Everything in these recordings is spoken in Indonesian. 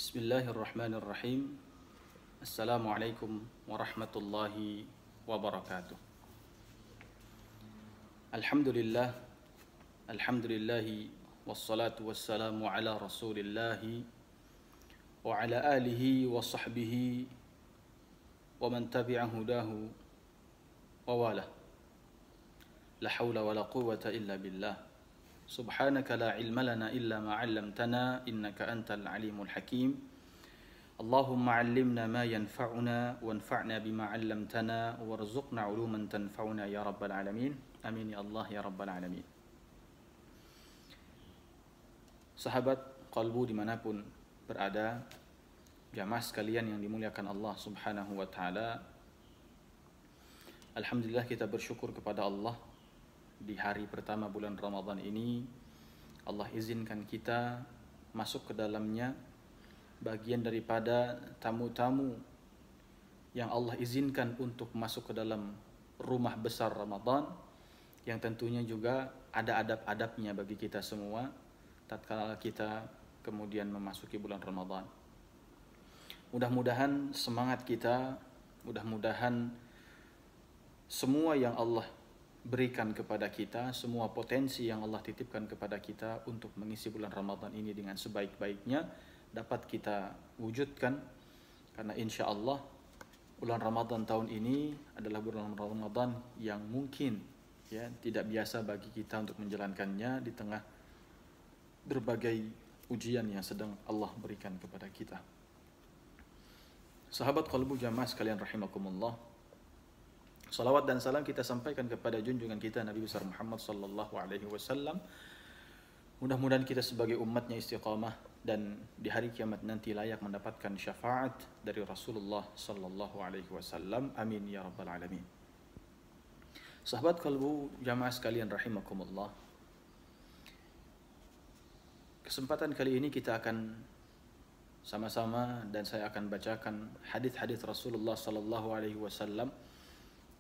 Bismillahirrahmanirrahim. Assalamualaikum warahmatullahi wabarakatuh. Alhamdulillah. Alhamdulillahi wassalatu wassalamu ala rasulillahi wa ala alihi wa sahbihi wa man tabi'a hudahu wa wala. La hawla wa la quwwata illa billah. Subhanaka la ilma lana illa ma 'allamtana innaka antal alimul hakim. Allahumma 'allimna ma yanfa'una wanfa'na bima 'allamtana warzuqna 'uluman tanfa'una ya rabbal alamin. Amin ya Allah ya rabbal alamin. Sahabat qalbu dimanapun berada, jamaah sekalian yang dimuliakan Allah Subhanahu wa taala. Alhamdulillah kita bersyukur kepada Allah. Di hari pertama bulan Ramadan ini Allah izinkan kita masuk ke dalamnya, bagian daripada tamu-tamu yang Allah izinkan untuk masuk ke dalam rumah besar Ramadan, yang tentunya juga ada adab-adabnya bagi kita semua tatkala kita kemudian memasuki bulan Ramadan. Mudah-mudahan semangat kita, mudah-mudahan semua yang Allah berikan kepada kita, semua potensi yang Allah titipkan kepada kita untuk mengisi bulan Ramadan ini dengan sebaik-baiknya dapat kita wujudkan, karena insya Allah bulan Ramadan tahun ini adalah bulan Ramadan yang mungkin tidak biasa bagi kita untuk menjalankannya di tengah berbagai ujian yang sedang Allah berikan kepada kita. Sahabat qalbu jamaah sekalian rahimakumullah, salawat dan salam kita sampaikan kepada junjungan kita Nabi besar Muhammad sallallahu alaihi wasallam. Mudah-mudahan kita sebagai umatnya istiqamah dan di hari kiamat nanti layak mendapatkan syafaat dari Rasulullah sallallahu alaihi wasallam. Amin ya rabbal alamin. Sahabat qalbu jamaah sekalian rahimakumullah, kesempatan kali ini kita akan sama-sama dan saya akan bacakan hadis-hadis Rasulullah sallallahu alaihi wasallam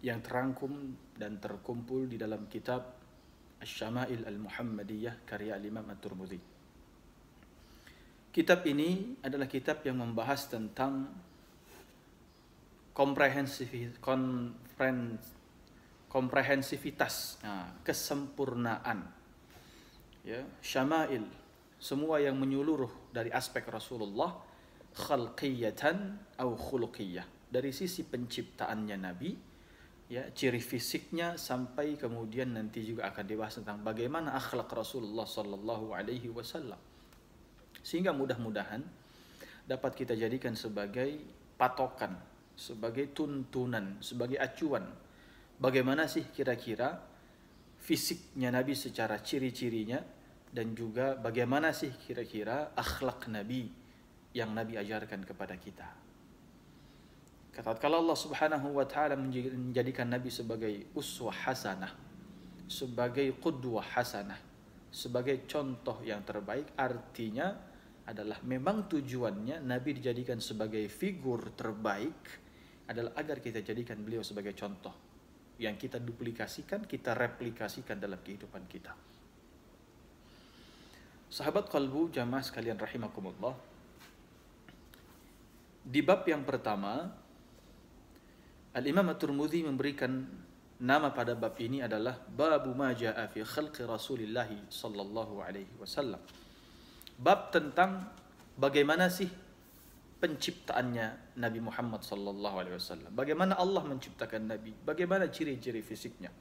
yang terangkum dan terkumpul di dalam kitab Asy-Syama'il Al-Muhammadiyah karya Imam At-Tirmidzi. Kitab ini adalah kitab yang membahas tentang komprehensivitas, kesempurnaan, syama'il, semua yang menyeluruh dari aspek Rasulullah, khalqiyatan atau khuluqiyah, dari sisi penciptaannya Nabi, ciri fisiknya, sampai kemudian nanti juga akan dibahas tentang bagaimana akhlak Rasulullah sallallahu alaihi wasallam, sehingga mudah-mudahan dapat kita jadikan sebagai patokan, sebagai tuntunan, sebagai acuan bagaimana sih kira-kira fisiknya Nabi secara ciri-cirinya, dan juga bagaimana sih kira-kira akhlak Nabi yang Nabi ajarkan kepada kita. Kalau Allah Subhanahu wa taala menjadikan Nabi sebagai uswah hasanah, sebagai qudwah hasanah, sebagai contoh yang terbaik, artinya adalah memang tujuannya Nabi dijadikan sebagai figur terbaik adalah agar kita jadikan beliau sebagai contoh yang kita duplikasikan, kita replikasikan dalam kehidupan kita. Sahabat qalbu jamaah sekalian rahimakumullah, di bab yang pertama Al-Imam At-Tirmidzi memberikan nama pada bab ini adalah Babu ma jaa fi khalqi Rasulillah sallallahu alaihi wasallam. Bab tentang bagaimana sih penciptaannya Nabi Muhammad sallallahu alaihi wasallam. Bagaimana Allah menciptakan Nabi, bagaimana ciri-ciri fisiknya.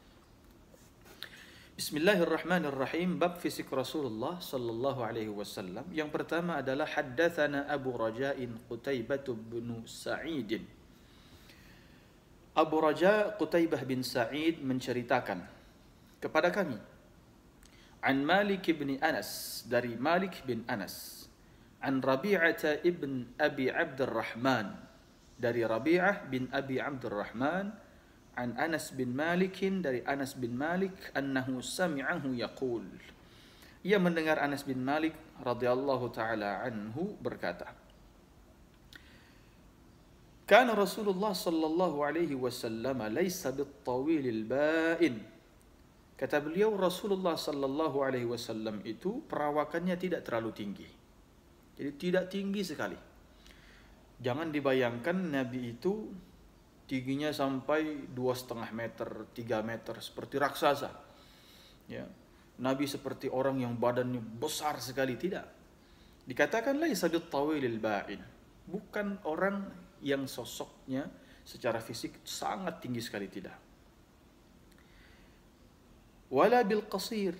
Bismillahirrahmanirrahim. Bab fisik Rasulullah sallallahu alaihi wasallam. Yang pertama adalah haddatsana Abu Raja'in Qutaibah bin Sa'id. Abu Raja Qutaibah bin Sa'id menceritakan kepada kami, an Malik bin Anas, dari Malik bin Anas, an Rabi'ah ibn Abi Abdurrahman, dari Rabi'ah bin Abi Abdurrahman, an Anas bin Malik, dari Anas bin Malik, annahu sami'ahu yaqul, ia mendengar Anas bin Malik radhiyallahu taala anhu berkata, Kana Rasulullah sallallahu alaihi wasallam laisa bit-tawil al-ba'in. Kata beliau, Rasulullah sallallahu alaihi wasallam itu perawakannya tidak terlalu tinggi. Jadi tidak tinggi sekali. Jangan dibayangkan Nabi itu tingginya sampai 2,5 meter, 3 meter seperti raksasa. Ya. Nabi seperti orang yang badannya besar sekali, tidak. Dikatakan laisa bitawilil ba'in. Bukan orang yang sosoknya secara fisik sangat tinggi sekali, tidak. Wala bil qasir,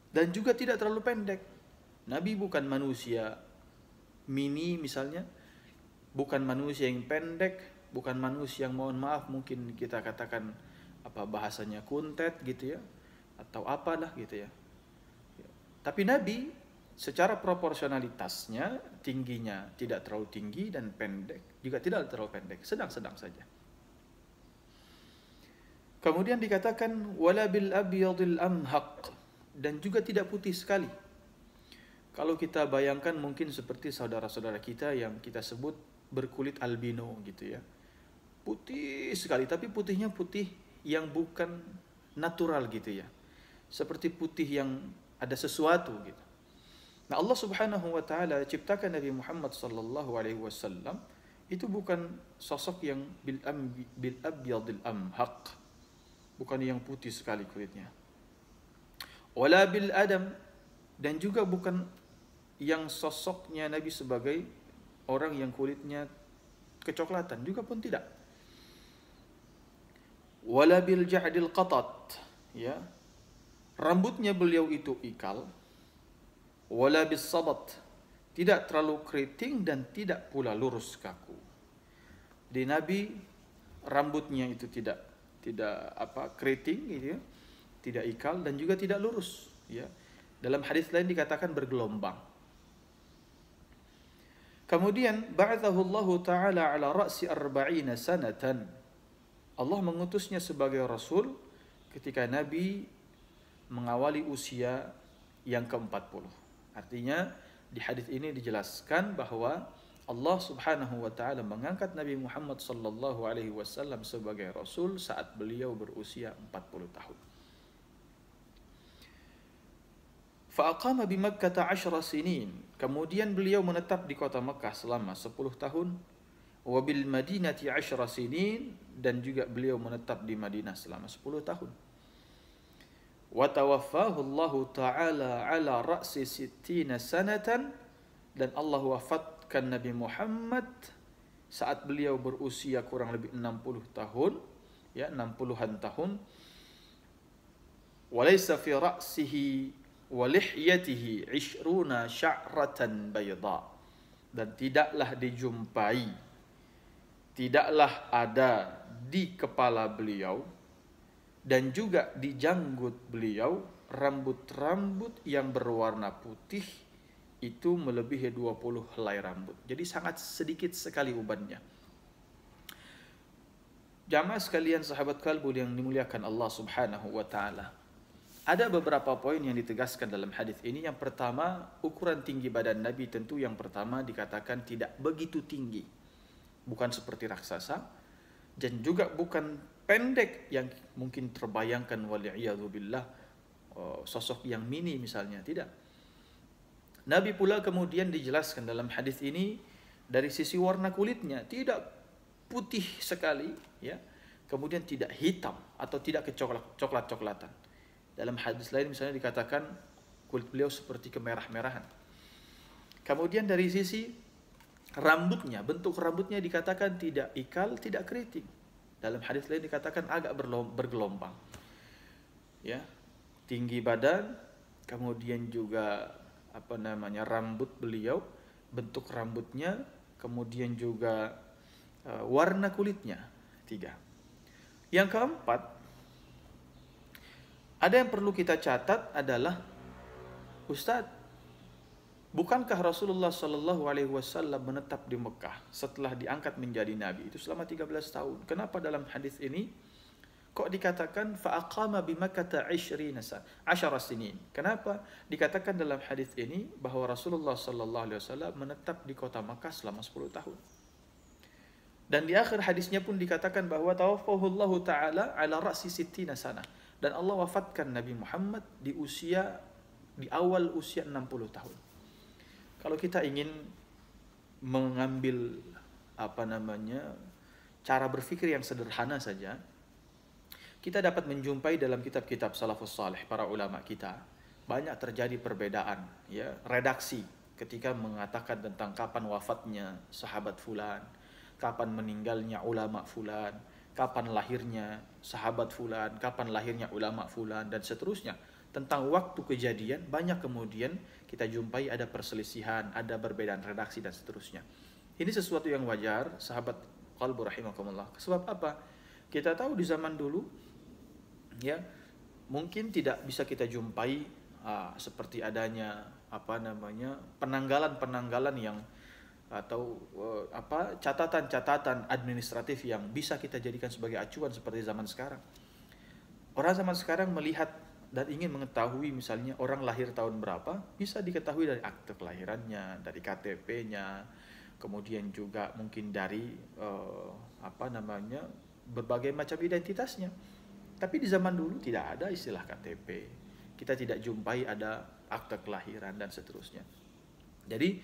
dan juga tidak terlalu pendek. Nabi bukan manusia mini misalnya, bukan manusia yang pendek, bukan manusia yang, mohon maaf, mungkin kita katakan bahasanya kuntet gitu ya, atau apalah gitu ya. Tapi Nabi secara proporsionalitasnya tingginya tidak terlalu tinggi dan pendek juga tidak terlalu pendek, sedang-sedang saja. Kemudian dikatakan wala bil abyadil amhaq, dan juga tidak putih sekali. Kalau kita bayangkan mungkin seperti saudara-saudara kita yang kita sebut berkulit albino gitu ya. Putih sekali, tapi putihnya putih yang bukan natural gitu ya. Seperti putih yang ada sesuatu gitu. Nah, Allah Subhanahu wa taala ciptakan Nabi Muhammad sallallahu alaihi wasallam itu bukan sosok yang bil abyadil amhaq. Bukan yang putih sekali kulitnya. Wala bil adam, dan juga bukan yang sosoknya Nabi sebagai orang yang kulitnya kecoklatan, juga pun tidak. Wala bil ja'dil qatat, ya. Rambutnya beliau itu ikal. Wala bis sabat, tidak terlalu keriting dan tidak pula lurus kaku. Di Nabi rambutnya itu tidak keriting gitu ya, tidak ikal dan juga tidak lurus, ya. Dalam hadis lain dikatakan bergelombang. Kemudian ba'athahu Allah taala ala ra'si 40 sanatan. Allah mengutusnya sebagai rasul ketika Nabi mengawali usia yang ke-40. Artinya di hadis ini dijelaskan bahwa Allah Subhanahu wa taala mengangkat Nabi Muhammad sallallahu alaihi wasallam sebagai rasul saat beliau berusia 40 tahun. Fa'aqama bi Makkah 10 sinin. Kemudian beliau menetap di kota Mekah selama 10 tahun. Wa bil Madinati 10 sinin, dan juga beliau menetap di Madinah selama 10 tahun. Wa tawaffahu Allah taala ala ra'si 60 sanatan, dan Allah wafatkan Nabi Muhammad saat beliau berusia kurang lebih 60 tahun, ya, 60-an tahun. Walaysa fi ra'sihi wa lihyatihi 20 sya'ratan bayda, dan tidaklah dijumpai, tidaklah ada di kepala beliau dan juga di janggut beliau rambut-rambut yang berwarna putih itu melebihi 20 helai rambut. Jadi sangat sedikit sekali ubannya. Jamaah sekalian, sahabat kalbul yang dimuliakan Allah Subhanahu wa taala. Ada beberapa poin yang ditegaskan dalam hadis ini. Yang pertama, ukuran tinggi badan Nabi tentu yang pertama dikatakan tidak begitu tinggi. Bukan seperti raksasa, dan juga bukan pendek yang mungkin terbayangkan waliyadzubillah, sosok yang mini misalnya, tidak. Nabi pula kemudian dijelaskan dalam hadis ini dari sisi warna kulitnya tidak putih sekali, ya. Kemudian tidak hitam atau tidak kecoklat-coklatan. Dalam hadis lain misalnya dikatakan kulit beliau seperti kemerah-merahan. Kemudian dari sisi rambutnya, bentuk rambutnya dikatakan tidak ikal, tidak keriting. Dalam hadis lain dikatakan agak bergelombang. Ya, tinggi badan, kemudian juga rambut beliau, bentuk rambutnya, kemudian juga warna kulitnya. 3. Yang keempat, ada yang perlu kita catat adalah, Ustaz, bukankah Rasulullah Sallallahu Alaihi Wasallam menetap di Mekah setelah diangkat menjadi Nabi itu selama 13 tahun? Kenapa dalam hadis ini kok dikatakan fa'aqama bi Makkah 10 sinin? Kenapa dikatakan dalam hadis ini bahwa Rasulullah Sallallahu Alaihi Wasallam menetap di kota Mekah selama 10 tahun? Dan di akhir hadisnya pun dikatakan bahwa tawaffahu Allah Ta'ala ala ra'si 60 sanah. Dan Allah wafatkan Nabi Muhammad di awal usia 60 tahun. Kalau kita ingin mengambil cara berpikir yang sederhana saja, kita dapat menjumpai dalam kitab-kitab salafus saleh, para ulama kita, banyak terjadi perbedaan, ya, redaksi ketika mengatakan tentang kapan wafatnya sahabat fulan, kapan meninggalnya ulama fulan, kapan lahirnya sahabat fulan, kapan lahirnya ulama fulan, dan seterusnya. Tentang waktu kejadian banyak kemudian kita jumpai ada perselisihan, ada perbedaan redaksi dan seterusnya. Ini sesuatu yang wajar, sahabat qalbu rahimakumullah. Sebab apa? Kita tahu di zaman dulu, ya, mungkin tidak bisa kita jumpai seperti adanya penanggalan-penanggalan yang atau catatan-catatan administratif yang bisa kita jadikan sebagai acuan seperti zaman sekarang. Orang zaman sekarang melihat dan ingin mengetahui misalnya orang lahir tahun berapa, bisa diketahui dari akte kelahirannya, dari KTP-nya, kemudian juga mungkin dari berbagai macam identitasnya. Tapi di zaman dulu tidak ada istilah KTP. Kita tidak jumpai ada akte kelahiran dan seterusnya. Jadi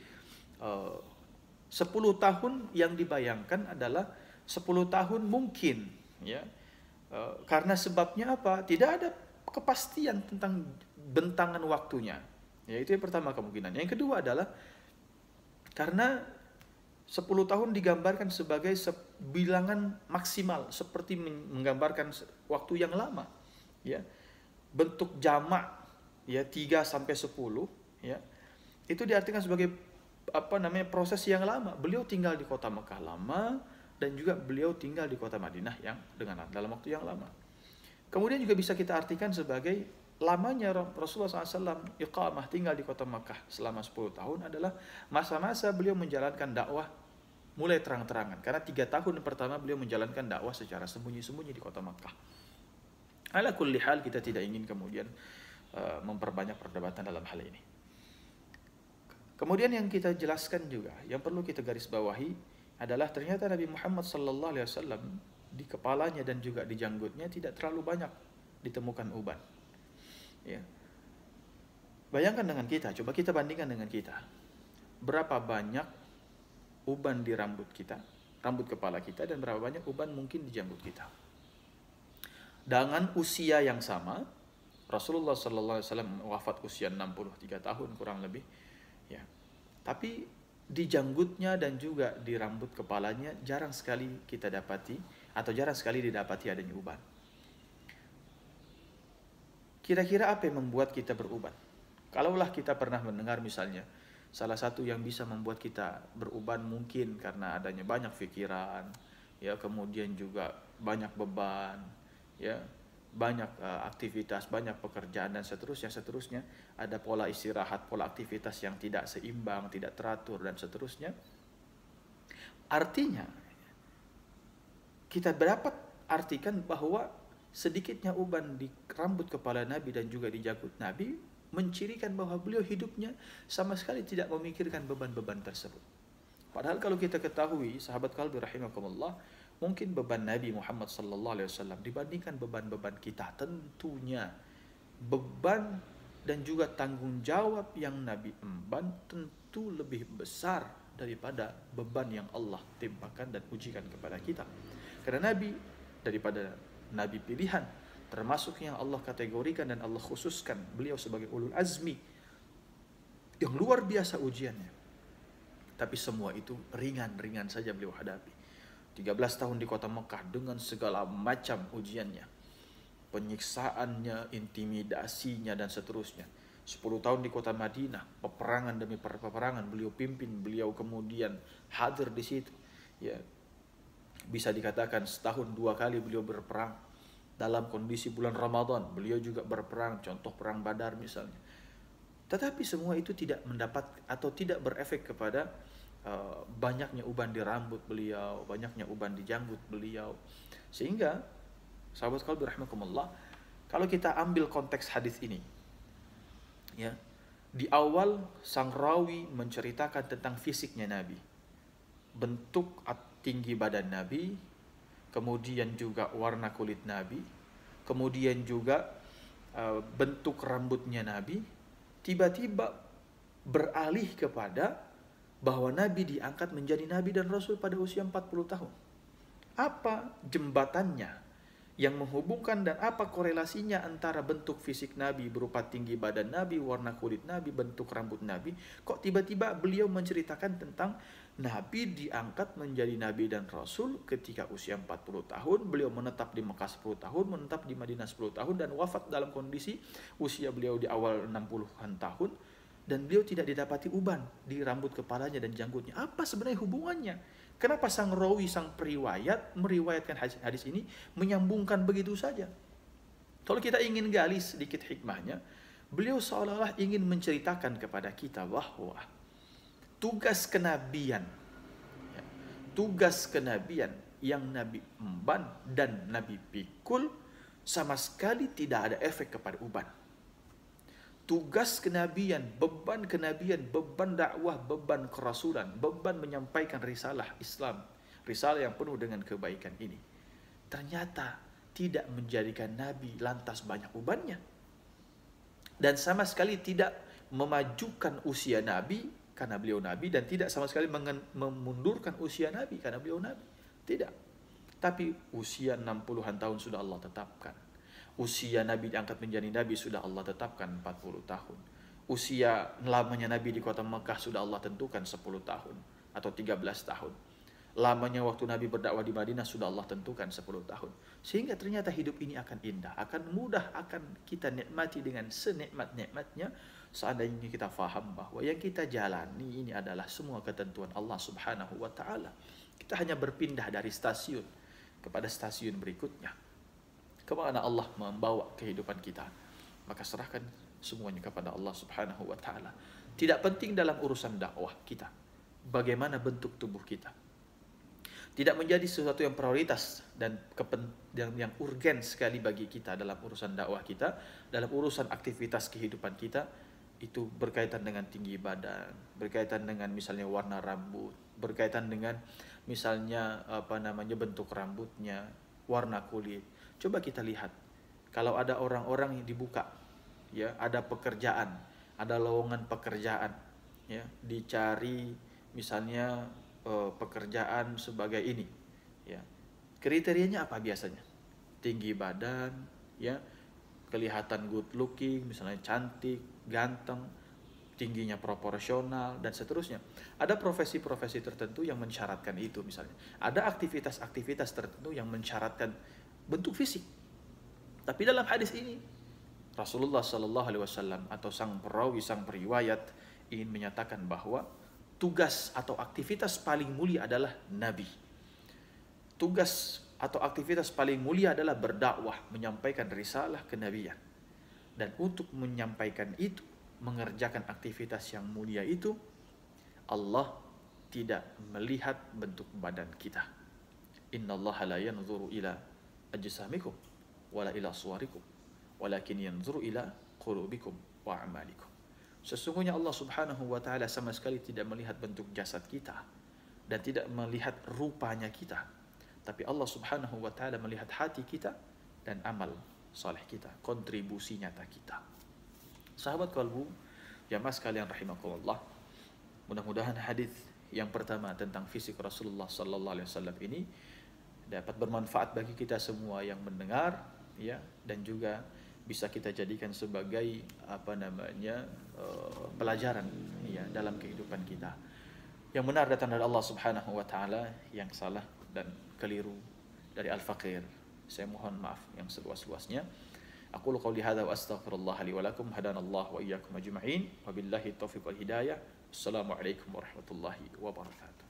10 tahun yang dibayangkan adalah 10 tahun mungkin, ya. Karena sebabnya apa? Tidak ada kepastian tentang bentangan waktunya. Ya, itu yang pertama kemungkinan. Yang kedua adalah karena 10 tahun digambarkan sebagai bilangan maksimal, seperti menggambarkan waktu yang lama, ya. Bentuk jamak, ya, 3 sampai 10, ya. Itu diartikan sebagai proses yang lama. Beliau tinggal di kota Mekah lama dan juga beliau tinggal di kota Madinah yang dalam waktu yang lama. Kemudian juga bisa kita artikan sebagai lamanya Rasulullah SAW iqamah, tinggal di kota Makkah selama 10 tahun adalah masa-masa beliau menjalankan dakwah mulai terang-terangan. Karena 3 tahun pertama beliau menjalankan dakwah secara sembunyi-sembunyi di kota Makkah. Ala kulli hal, kita tidak ingin kemudian memperbanyak perdebatan dalam hal ini. Kemudian yang kita jelaskan juga, yang perlu kita garis bawahi adalah ternyata Nabi Muhammad SAW di kepalanya dan juga di janggutnya tidak terlalu banyak ditemukan uban. Ya. Bayangkan dengan kita, coba kita bandingkan dengan kita. Berapa banyak uban di rambut kita, rambut kepala kita, dan berapa banyak uban mungkin di janggut kita. Dengan usia yang sama, Rasulullah SAW wafat usia 63 tahun kurang lebih. Ya. Tapi di janggutnya dan juga di rambut kepalanya jarang sekali kita dapati, atau jarang sekali didapati adanya uban. Kira-kira apa yang membuat kita beruban? Kalaulah kita pernah mendengar misalnya, salah satu yang bisa membuat kita beruban mungkin karena adanya banyak pikiran, ya, kemudian juga banyak beban, ya, banyak aktivitas, banyak pekerjaan dan seterusnya, ada pola istirahat, pola aktivitas yang tidak seimbang, tidak teratur dan seterusnya. Artinya kita dapat artikan bahwa sedikitnya uban di rambut kepala Nabi dan juga di janggut Nabi mencirikan bahwa beliau hidupnya sama sekali tidak memikirkan beban-beban tersebut. Padahal kalau kita ketahui, sahabat qalbi rahimakumullah, mungkin beban Nabi Muhammad SAW dibandingkan beban-beban kita, tentunya beban dan juga tanggung jawab yang Nabi emban tentu lebih besar daripada beban yang Allah timpakan dan ujikan kepada kita. Karena Nabi daripada Nabi pilihan, termasuk yang Allah kategorikan dan Allah khususkan beliau sebagai ulul azmi, yang luar biasa ujiannya. Tapi semua itu ringan-ringan saja beliau hadapi. 13 tahun di kota Mekah dengan segala macam ujiannya, penyiksaannya, intimidasinya dan seterusnya. 10 tahun di kota Madinah, peperangan demi peperangan beliau pimpin, beliau kemudian hadir di situ. Ya, bisa dikatakan setahun 2 kali beliau berperang. Dalam kondisi bulan Ramadan beliau juga berperang, contoh perang Badar misalnya. Tetapi semua itu tidak mendapat atau tidak berefek kepada banyaknya uban di rambut beliau, banyaknya uban di janggut beliau. Sehingga sahabat qalbi rahimakumullah, kalau kita ambil konteks hadis ini, ya, di awal sang rawi menceritakan tentang fisiknya Nabi, bentuk tinggi badan Nabi, kemudian juga warna kulit Nabi, kemudian juga bentuk rambutnya Nabi, tiba-tiba beralih kepada bahwa Nabi diangkat menjadi Nabi dan Rasul pada usia 40 tahun. Apa jembatannya yang menghubungkan dan apa korelasinya antara bentuk fisik Nabi berupa tinggi badan Nabi, warna kulit Nabi, bentuk rambut Nabi? Kok tiba-tiba beliau menceritakan tentang Nabi diangkat menjadi Nabi dan Rasul ketika usia 40 tahun, beliau menetap di Mekah 10 tahun, menetap di Madinah 10 tahun, dan wafat dalam kondisi usia beliau di awal 60-an tahun, dan beliau tidak didapati uban di rambut kepalanya dan janggutnya. Apa sebenarnya hubungannya? Kenapa sang rawi, sang periwayat meriwayatkan hadis ini menyambungkan begitu saja? Kalau kita ingin gali sedikit hikmahnya, beliau seolah-olah ingin menceritakan kepada kita bahwa tugas kenabian, ya, tugas kenabian yang Nabi emban dan Nabi pikul sama sekali tidak ada efek kepada uban. Tugas kenabian, beban dakwah, beban kerasulan, beban menyampaikan risalah Islam, risalah yang penuh dengan kebaikan ini, ternyata tidak menjadikan Nabi lantas banyak ubannya, dan sama sekali tidak memajukan usia Nabi karena beliau Nabi, dan tidak sama sekali memundurkan usia Nabi karena beliau Nabi. Tidak. Tapi usia 60-an tahun sudah Allah tetapkan. Usia Nabi diangkat menjadi Nabi sudah Allah tetapkan 40 tahun. Usia lamanya Nabi di kota Mekah sudah Allah tentukan 10 tahun atau 13 tahun. Lamanya waktu Nabi berdakwah di Madinah sudah Allah tentukan 10 tahun. Sehingga ternyata hidup ini akan indah, akan mudah, akan kita nikmati dengan senikmat-nikmatnya seandainya kita faham bahwa yang kita jalani ini adalah semua ketentuan Allah Subhanahu wa taala. Kita hanya berpindah dari stasiun kepada stasiun berikutnya. Kemana Allah membawa kehidupan kita, maka serahkan semuanya kepada Allah Subhanahu wa taala. Tidak penting dalam urusan dakwah kita bagaimana bentuk tubuh kita. Tidak menjadi sesuatu yang prioritas dan yang urgen sekali bagi kita dalam urusan dakwah kita, dalam urusan aktivitas kehidupan kita. Itu berkaitan dengan tinggi badan, berkaitan dengan misalnya warna rambut, berkaitan dengan misalnya bentuk rambutnya, warna kulit. Coba kita lihat, kalau ada orang-orang yang dibuka, ya, ada pekerjaan, ada lowongan pekerjaan, ya, dicari misalnya pekerjaan sebagai ini, ya, kriterianya apa biasanya? Tinggi badan, ya, kelihatan good looking, misalnya cantik, ganteng, tingginya proporsional, dan seterusnya. Ada profesi-profesi tertentu yang mensyaratkan itu misalnya. Ada aktivitas-aktivitas tertentu yang mensyaratkan bentuk fisik. Tapi dalam hadis ini Rasulullah Shallallahu Alaihi Wasallam atau sang perawi, sang periwayat ingin menyatakan bahwa tugas atau aktivitas paling mulia adalah Nabi. Tugas atau aktivitas paling mulia adalah berdakwah, menyampaikan risalah kenabian. Dan untuk menyampaikan itu, mengerjakan aktivitas yang mulia itu, Allah tidak melihat bentuk badan kita. Innallaha la yanzuru ila ajsamikum wala ila suwarikum walakin yanzuru ila qulubikum wa a'malikum. Sesungguhnya Allah Subhanahu wa taala sama sekali tidak melihat bentuk jasad kita dan tidak melihat rupanya kita, tapi Allah Subhanahu wa taala melihat hati kita dan amal saleh kita, kontribusi nyata kita. Sahabat kalbu jamaah sekalian rahimakumullah, mudah-mudahan hadis yang pertama tentang fisik Rasulullah sallallahu alaihi wasallam ini dapat bermanfaat bagi kita semua yang mendengar, ya, dan juga bisa kita jadikan sebagai pelajaran, ya, dalam kehidupan kita. Yang benar datang dari Allah Subhanahu wa taala, yang salah dan keliru dari Al-Faqir. Saya mohon maaf yang seluas-luasnya. Aqulu qouli hadza wa astaghfirullah li wa lakum, hadanallahu wa iyyakum ajma'in, wa billahi taufiq wal hidayah. Assalamualaikum warahmatullahi wabarakatuh.